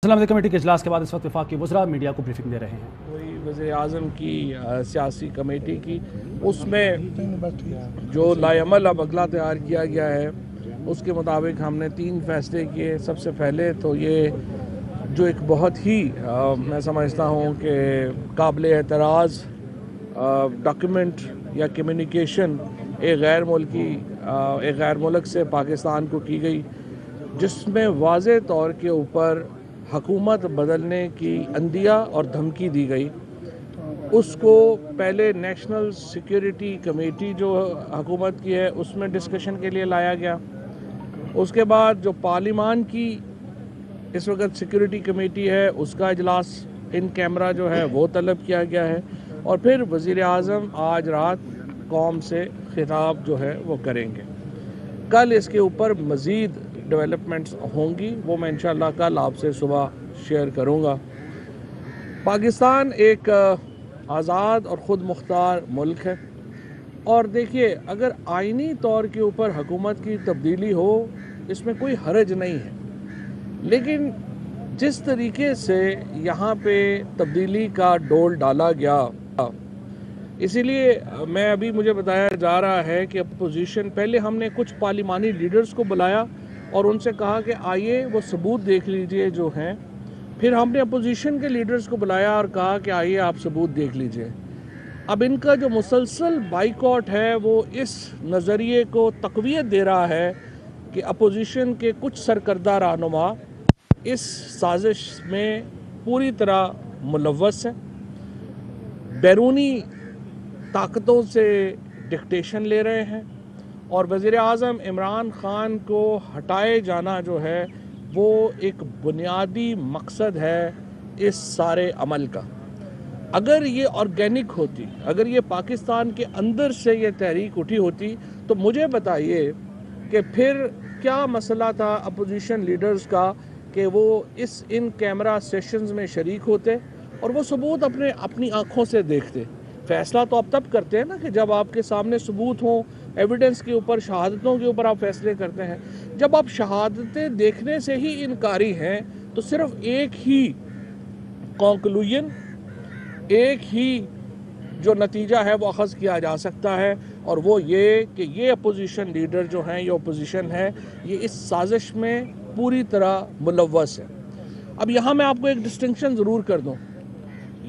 असलामुअलैकुम committee के इजलास के बाद इस वक्त वफाकी वज़रा मीडिया को ब्रीफिंग दे रहे हैं। वही वज़ीर आज़म की सियासी कमेटी की उसमें जो लाएमल अब अगला तैयार किया गया है उसके मुताबिक हमने 3 फैसले किए। सबसे पहले तो ये जो एक बहुत ही मैं समझता हूँ कि काबिल एतराज़ डॉक्यूमेंट या कम्युनिकेशन एक गैर मुल्क से पाकिस्तान को की गई, जिसमें वाज़े तौर के ऊपर हुकूमत बदलने की अंदिया और धमकी दी गई। उसको पहले नेशनल सिक्योरिटी कमेटी जो हुकूमत की है उसमें डिस्कशन के लिए लाया गया। उसके बाद जो पार्लिमान की इस वक्त सिक्योरिटी कमेटी है उसका इजलास इन कैमरा जो है वो तलब किया गया है, और फिर वज़ीर आज़म आज रात कौम से खिताब जो है वो करेंगे। कल इसके ऊपर मज़ीद डेवलपमेंट्स होंगी, वो मैं इंशाअल्लाह कल आपसे सुबह शेयर करूँगा। पाकिस्तान एक आज़ाद और ख़ुद मुख्तार मुल्क है, और देखिए अगर आइनी तौर के ऊपर हुकूमत की तब्दीली हो इसमें कोई हरज नहीं है, लेकिन जिस तरीके से यहाँ पे तब्दीली का डोल डाला गया, इसीलिए मुझे बताया जा रहा है कि अपोजिशन, पहले हमने कुछ पार्लिमानी लीडर्स को बुलाया और उनसे कहा कि आइए वो सबूत देख लीजिए जो हैं। फिर हमने अपोजिशन के लीडर्स को बुलाया और कहा कि आइए आप सबूत देख लीजिए। अब इनका जो मुसलसल बाइकआउट है वो इस नज़रिए को तक़वियत दे रहा है कि अपोजिशन के कुछ सरकर्दा रहनुमा इस साजिश में पूरी तरह मुलव्वस हैं, बैरूनी ताकतों से डिक्टेशन ले रहे हैं, और वज़ीर आज़म इमरान ख़ान को हटाए जाना जो है वो एक बुनियादी मकसद है इस सारे अमल का। अगर ये ऑर्गेनिक होती, अगर ये पाकिस्तान के अंदर से ये तहरीक उठी होती, तो मुझे बताइए कि फिर क्या मसला था अपोजिशन लीडर्स का कि वो इन कैमरा सेशंस में शरीक होते और वो सबूत अपनी आँखों से देखते। फ़ैसला तो आप तब करते हैं ना कि जब आपके सामने सबूत हों, एविडेंस के ऊपर, शहादतों के ऊपर आप फैसले करते हैं। जब आप शहादतें देखने से ही इनकारी हैं तो सिर्फ एक ही कंक्लूजन, एक ही जो नतीजा है वो अखज़ किया जा सकता है, और वो ये कि ये अपोजिशन लीडर जो हैं, ये अपोजिशन है, ये इस साजिश में पूरी तरह मुलव्वस है। अब यहाँ मैं आपको एक डिस्टिंक्शन ज़रूर कर दूँ,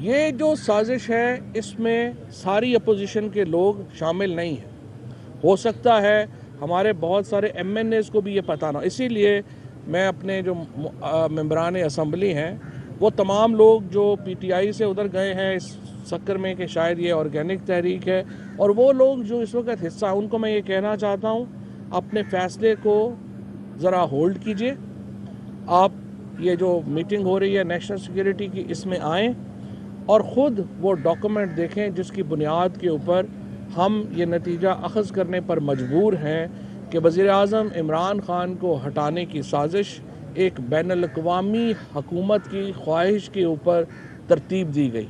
ये जो साजिश है इसमें सारी अपोजिशन के लोग शामिल नहीं हैं। हो सकता है हमारे बहुत सारे MNAs को भी ये पता ना, इसीलिए मैं अपने जो मेंबरान असम्बली हैं वो तमाम लोग जो PTI से उधर गए हैं इस चक्कर में कि शायद ये ऑर्गेनिक तहरीक है, और वो लोग जो इस वक्त हिस्सा, उनको मैं ये कहना चाहता हूँ अपने फ़ैसले को ज़रा होल्ड कीजिए। आप ये जो मीटिंग हो रही है नेशनल सिक्योरिटी की, इसमें आएँ और ख़ुद वो डॉक्यूमेंट देखें जिसकी बुनियाद के ऊपर हम ये नतीजा अखज़ करने पर मजबूर हैं कि वज़ीर आज़म इमरान ख़ान को हटाने की साजिश एक बैनुल-अक़वामी हुकूमत की ख्वाहिश के ऊपर तरतीब दी गई,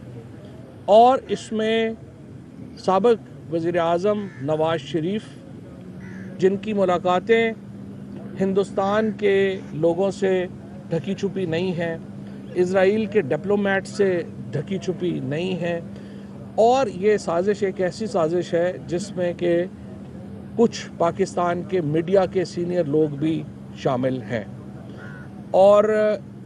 और इसमें साबिक़ वज़ीर आज़म नवाज़ शरीफ, जिनकी मुलाकातें हिंदुस्तान के लोगों से ढकी छुपी नहीं हैं, इज़राइल के डिप्लोमेट से ढकी छुपी नहीं है, और ये साजिश एक ऐसी साजिश है जिसमें कि कुछ पाकिस्तान के मीडिया के सीनियर लोग भी शामिल हैं, और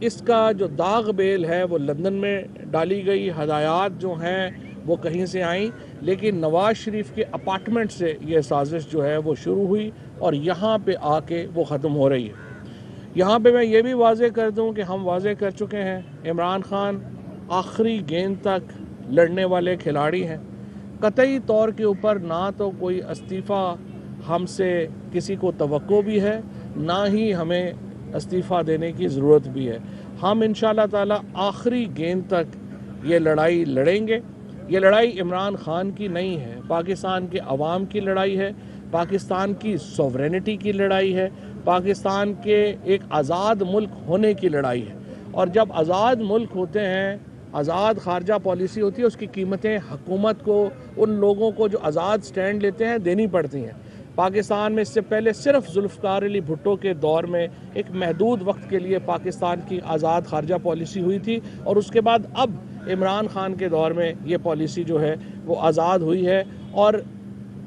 इसका जो दाग बेल है वो लंदन में डाली गई। हदायत जो हैं वो कहीं से आई, लेकिन नवाज़ शरीफ के अपार्टमेंट से ये साजिश जो है वो शुरू हुई और यहाँ पे आके वो ख़त्म हो रही है। यहाँ पे मैं ये भी वाज़े कर दूँ कि हम वाज़े कर चुके हैं, इमरान ख़ान आखिरी गेंद तक लड़ने वाले खिलाड़ी हैं। कतई तौर के ऊपर ना तो कोई इस्तीफ़ा हमसे किसी को तवक्को भी है, ना ही हमें इस्तीफ़ा देने की ज़रूरत भी है। हम इंशाअल्लाह ताला आखिरी गेंद तक ये लड़ाई लड़ेंगे। ये लड़ाई इमरान ख़ान की नहीं है, पाकिस्तान के अवाम की लड़ाई है, पाकिस्तान की सॉवरेनिटी की लड़ाई है, पाकिस्तान के एक आज़ाद मुल्क होने की लड़ाई है। और जब आज़ाद मुल्क होते हैं, आज़ाद ख़ारजा पॉलिसी होती है, उसकी कीमतें हुकूमत को, उन लोगों को जो आज़ाद स्टैंड लेते हैं, देनी पड़ती हैं। पाकिस्तान में इससे पहले सिर्फ जुल्फ़िकार अली भुट्टो के दौर में एक महदूद वक्त के लिए पाकिस्तान की आज़ाद खारजा पॉलिसी हुई थी, और उसके बाद अब इमरान खान के दौर में ये पॉलिसी जो है वो आज़ाद हुई है। और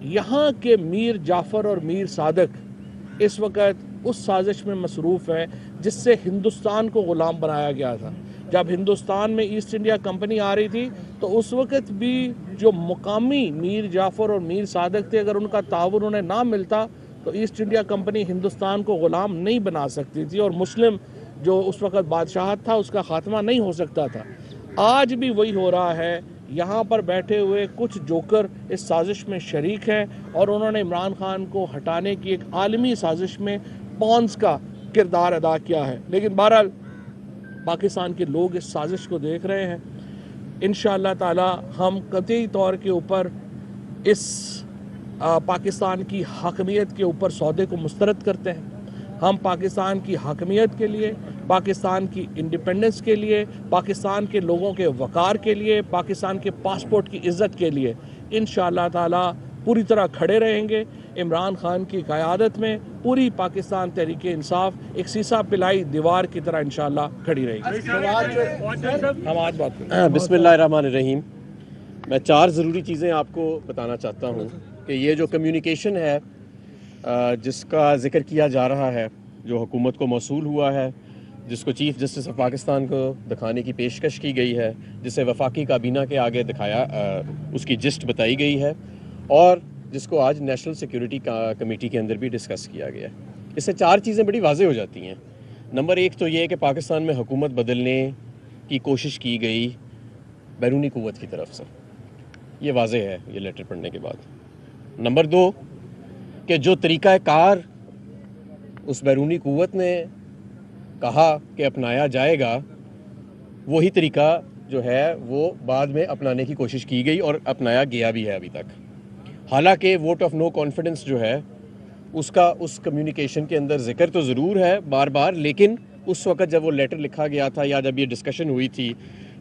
यहाँ के मीर जाफ़र और मीर सादक इस वक्त उस साजिश में मसरूफ़ है जिससे हिंदुस्तान को ग़ुलाम बनाया गया था। जब हिंदुस्तान में ईस्ट इंडिया कंपनी आ रही थी तो उस वक्त भी जो मुकामी मीर जाफ़र और मीर सादक थे, अगर उनका ताउन उन्हें ना मिलता तो ईस्ट इंडिया कंपनी हिंदुस्तान को ग़ुलाम नहीं बना सकती थी, और मुस्लिम जो उस वक्त बादशाहत था उसका ख़ात्मा नहीं हो सकता था। आज भी वही हो रहा है। यहाँ पर बैठे हुए कुछ जोकर इस साजिश में शरीक हैं, और उन्होंने इमरान खान को हटाने की एक आलमी साजिश में पॉन्स का किरदार अदा किया है। लेकिन बहरहाल पाकिस्तान के लोग इस साजिश को देख रहे हैं। इंशाअल्लाह ताला हम कतई तौर के ऊपर इस पाकिस्तान की हकमियत के ऊपर सौदे को मुस्तरद करते हैं। हम पाकिस्तान की हकमियत के लिए, पाकिस्तान की इंडिपेंडेंस के लिए, पाकिस्तान के लोगों के वक़ार के लिए, पाकिस्तान के पासपोर्ट की इज़्ज़त के लिए इंशाअल्लाह ताला पूरी तरह खड़े रहेंगे। इमरान खान की क़यादत में पूरी पाकिस्तान तहरीक इंसाफ एक सीसा पिलाई दीवार की तरह इंशाअल्लाह खड़ी रहेगी। हम आज बात करें। बिस्मिल्लाहिर्रहमानिर्रहीम। मैं 4 ज़रूरी चीज़ें आपको बताना चाहता हूँ कि ये जो कम्युनिकेशन है जिसका ज़िक्र किया जा रहा है, जो हुकूमत को मौसूल हुआ है, जिसको चीफ़ जस्टिस ऑफ पाकिस्तान को दिखाने की पेशकश की गई है, जिसे वफाकी काबीना के आगे दिखाया उसकी जिस्ट बताई गई है, और जिसको आज नेशनल सिक्योरिटी कमेटी के अंदर भी डिस्कस किया गया। इससे 4 चीज़ें बड़ी वाज़ेह हो जाती हैं। नंबर 1 तो ये है कि पाकिस्तान में हुकूमत बदलने की कोशिश की गई बैरूनी क़ुव्वत की तरफ से, ये वाज़ेह है ये लेटर पढ़ने के बाद। नंबर 2 कि जो तरीक़ाकार उस बैरूनी क़ुव्वत ने कहा कि अपनाया जाएगा, वही तरीका जो है वो बाद में अपनाने की कोशिश की गई और अपनाया गया भी है अभी तक। हालांकि वोट ऑफ नो कॉन्फिडेंस जो है उसका उस कम्युनिकेशन के अंदर ज़िक्र तो ज़रूर है बार बार, लेकिन उस वक्त जब वो लेटर लिखा गया था या जब ये डिस्कशन हुई थी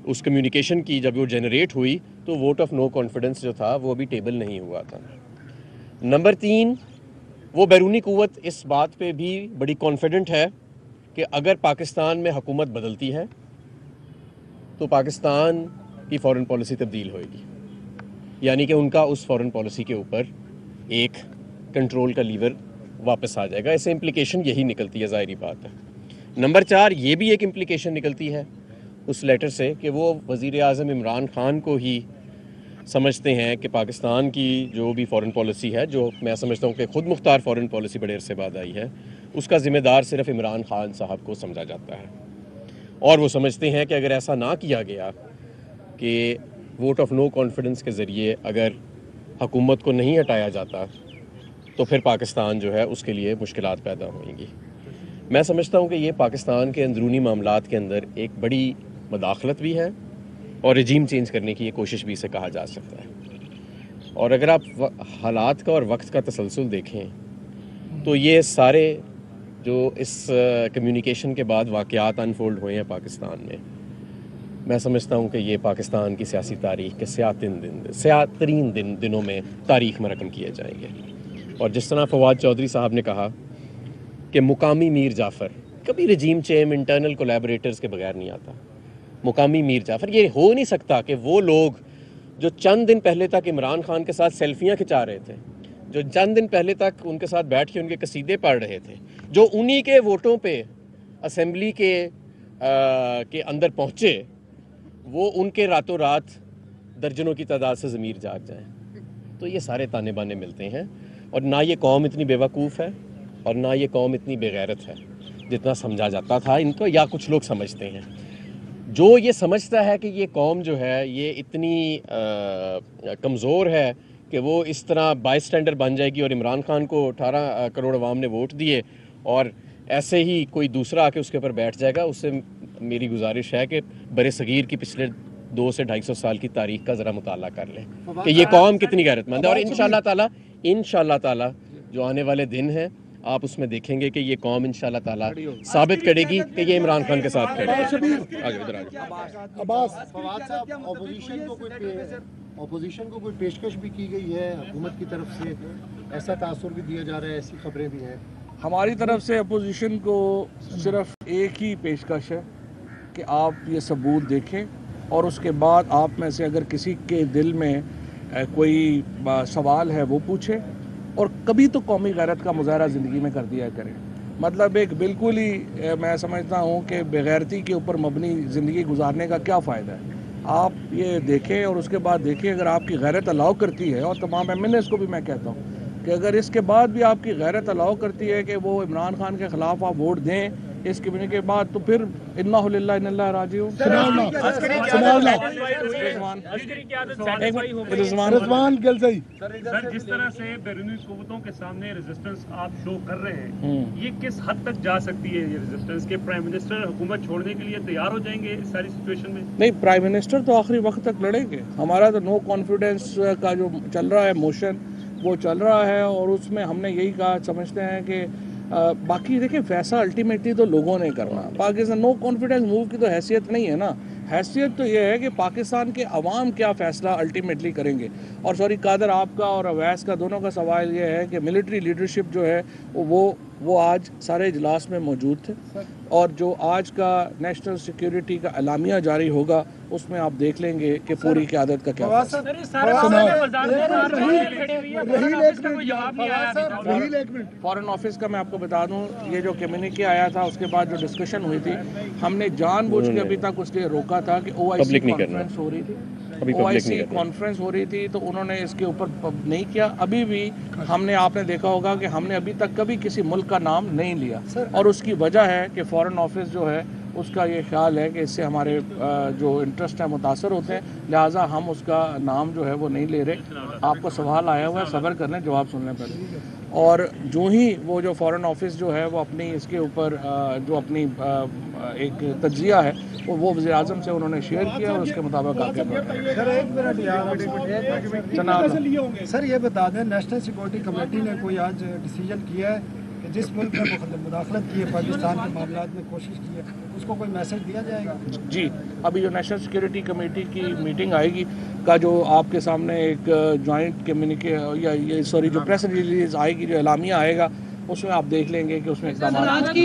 उस कम्युनिकेशन की, जब वो जनरेट हुई तो वोट ऑफ नो कॉन्फिडेंस जो था वो अभी टेबल नहीं हुआ था। नंबर 3, वो बैरूनी क़ुव्वत इस बात पे भी बड़ी कॉन्फिडेंट है कि अगर पाकिस्तान में हुकूमत बदलती है तो पाकिस्तान की फ़ॉरेन पॉलिसी तब्दील होएगी, यानी कि उनका उस फ़ॉरेन पॉलिसी के ऊपर एक कंट्रोल का लीवर वापस आ जाएगा। इससे इम्प्लिकेशन यही निकलती है, ज़ाहिरी बात है। नंबर 4, ये भी एक इम्प्लिकेशन निकलती है उस लेटर से कि वो वज़ीर आज़म इमरान खान को ही समझते हैं कि पाकिस्तान की जो भी फ़ॉरेन पॉलिसी है, जो मैं समझता हूँ कि ख़ुद मुख्तार फ़ॉरेन पॉलिसी बड़े अरसे बाद आई है, उसका ज़िम्मेदार सिर्फ इमरान खान साहब को समझा जाता है। और वो समझते हैं कि अगर ऐसा ना किया गया कि वोट ऑफ नो कॉन्फिडेंस के ज़रिए अगर हुकूमत को नहीं हटाया जाता तो फिर पाकिस्तान जो है उसके लिए मुश्किलात पैदा होंगी। मैं समझता हूँ कि ये पाकिस्तान के अंदरूनी मामलात के अंदर एक बड़ी मदाखलत भी है और रजीम चेंज करने की ये कोशिश भी इसे कहा जा सकता है। और अगर आप हालात का और वक्त का तसलसल देखें तो ये सारे जो इस कम्युनिकेशन के बाद वाक़यात अनफोल्ड हुए हैं पाकिस्तान में, मैं समझता हूँ कि ये पाकिस्तान की सियासी तारीख़ के स्यातरीन दिनों में तारीख़ में रकम किए जाएंगे। और जिस तरह फवाद चौधरी साहब ने कहा कि मुकामी मीर जाफ़र कभी रजीम चेंज इंटरनल कोलैबोरेटर्स के बगैर नहीं आता। मुकामी मीर जाफ़र, ये हो नहीं सकता कि वो लोग जो चंद दिन पहले तक इमरान खान के साथ सेल्फियाँ खिंचा रहे थे, जो चंद दिन पहले तक उनके साथ बैठ के उनके कसीदे पढ़ रहे थे, जो उन्हीं के वोटों पे असेंबली के अंदर पहुँचे, वो उनके रातों रात दर्जनों की तादाद से ज़मीर जाग जाएं। तो ये सारे ताने बाने मिलते हैं। और ना ये कौम इतनी बेवकूफ़ है और ना ये कौम इतनी बेगैरत है जितना समझा जाता था इनको, या कुछ लोग समझते हैं। जो ये समझता है कि ये कौम जो है ये इतनी कमज़ोर है कि वो इस तरह बाई स्टैंडर बन जाएगी और इमरान खान को 18 करोड़ अवाम ने वोट दिए और ऐसे ही कोई दूसरा आके उसके ऊपर बैठ जाएगा, उससे मेरी गुजारिश है कि बरे सगीर की पिछले 200 से 250 साल की तारीख़ का ज़रा मुताला कर लें कि ये कौम कितनी गैरतमंद है। और इंशाअल्लाह ताला जो आने वाले दिन हैं आप उसमें देखेंगे कि ये कौम इंशाअल्लाह ताला साबित करेगी कि ये इमरान खान के साथ खड़े हैं। आगे इधर ऑपोजिशन को कोई पेशकश भी की गई है हुकूमत की तरफ से? ایسا تاثر بھی دیا جا رہا ہے, ایسی خبریں بھی ہیں. ہماری طرف سے اپوزیشن کو صرف ایک ہی پیشکش ہے کہ آپ یہ ثبوت دیکھیں اور اس کے بعد آپ میں سے اگر کسی کے دل میں کوئی سوال ہے وہ پوچھیں, اور کبھی تو قومی غیرت کا مظاہرہ زندگی میں کر دیا کریں. مطلب ایک بالکل ہی میں سمجھتا ہوں کہ بغیرتی کے اوپر مبنی زندگی گزارنے کا کیا فائدہ ہے. آپ یہ دیکھیں اور اس کے بعد دیکھیں اگر آپ کی غیرت الاؤ کرتی ہے, اور تمام MNAs کو بھی میں کہتا ہوں کہ اگر اس کے بعد بھی آپ کی غیرت الاؤ کرتی ہے کہ وہ عمران خان کے خلاف آپ ووٹ دیں اس کمیونٹی کے بعد, تو پھر انا للہ انا الیہ راجعون. رضوان گل صحیح سر, جس طرح سے بیرونی قوتوں کے سامنے ریزسٹنس آپ شو کر رہے ہیں, یہ کس حد تک جا سکتی ہے یہ ریزسٹنس, کہ پرائم منسٹر حکومت چھوڑنے کے لیے تیار ہو جائیں گے اس ساری سچویشن میں؟ نہیں, پرائم منسٹر تو آخری وقت تک لڑیں گے. ہمارا تو نو کانفیڈنس کا جو چل رہا ہے موشن وہ چل رہا ہے, اور اس میں ہم نے یہی کہا سمجھتے ہیں کہ باقی دیکھیں فیصلہ الٹیمیٹلی تو لوگوں نے کرنا. پاکستان نو کانفیڈنس موو کی تو حیثیت نہیں ہے نا. حیثیت تو یہ ہے کہ پاکستان کے عوام کیا فیصلہ الٹیمیٹلی کریں گے. اور سوری قادر آپ کا اور اویس کا دونوں کا سوال یہ ہے کہ ملٹری لیڈرشپ جو ہے وہ آج سارے اجلاس میں موجود تھے, اور جو آج کا نیشنل سیکیورٹی کا اعلامیہ جاری ہوگا اس میں آپ دیکھ لیں گے کہ پوری قیادت کا کیا فارن آفس کا. میں آپ کو بتا دوں یہ جو کمیونیکے آیا تھا اس کے بعد جو ڈسکشن ہوئی تھی, ہم نے جان بوجھ کے ابھی تک اس لیے روکا تھا کہ OIC کانفرنس ہو رہی تھی, OIC کانفرنس ہو رہی تھی, تو انہوں نے اس کے اوپر نہیں کیا. ابھی بھی ہم نے, آپ نے دیکھا ہوگا کہ ہم نے ابھی تک کبھی کسی ملک کا نام نہیں لیا, اور اس کی وجہ ہے کہ فارن آفس جو ہے اس کا یہ خیال ہے کہ اس سے ہمارے جو انٹرسٹ ہیں متاثر ہوتے ہیں, لہٰذا ہم اس کا نام جو ہے وہ نہیں لے رہے. آپ کو سوال آیا ہوا ہے, صبر کر لیں, جواب سن لیں پہلے. اور جو ہی وہ جو فارن آفس جو ہے وہ اپنی اس کے اوپر جو اپنی ایک تجزیہ ہے وہ وزیر اعظم سے انہوں نے شیئر کیا, اور اس کے مطابق آگے سر یہ بتا دیں, نیشنل سیکورٹی کمیٹی نے کوئی آج ڈیسیجن کیا ہے کہ جس ملک نے مداخلت کی ہے پاکستان کے معاملات میں کوشش کی ہے, اس کو کوئی میسج دیا جائے گا؟ جی, ابھی جو نیشنل سیکورٹی کمیٹی کی میٹنگ آئے گی کا جو آپ کے سامنے ایک جوائنٹ کمیونیکے یا یہ سوری جو پریس ریلیز آئے گی, جو اعلامیہ آئے گا, اس میں آپ دیکھ لیں گے کہ اس میں اقدامات.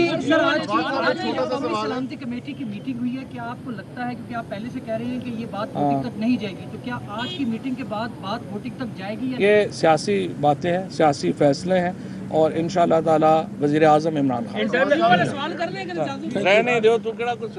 سلامتی کمیٹی کی میٹنگ ہوئی ہے, کیا آپ کو لگتا ہے, کیونکہ آپ پہلے سے کہہ رہے ہیں کہ یہ بات ووٹنگ تک نہیں جائے گی, تو کیا آج کی میٹنگ کے بعد بات ووٹنگ تک جائے گی؟ یہ سیاسی باتیں ہیں, سیاسی فیصلے ہیں, اور انشاءاللہ تعالی وزیر اعظم عمران خان سوال کر لیں گے رہنے دو, تو کیڑا کچھ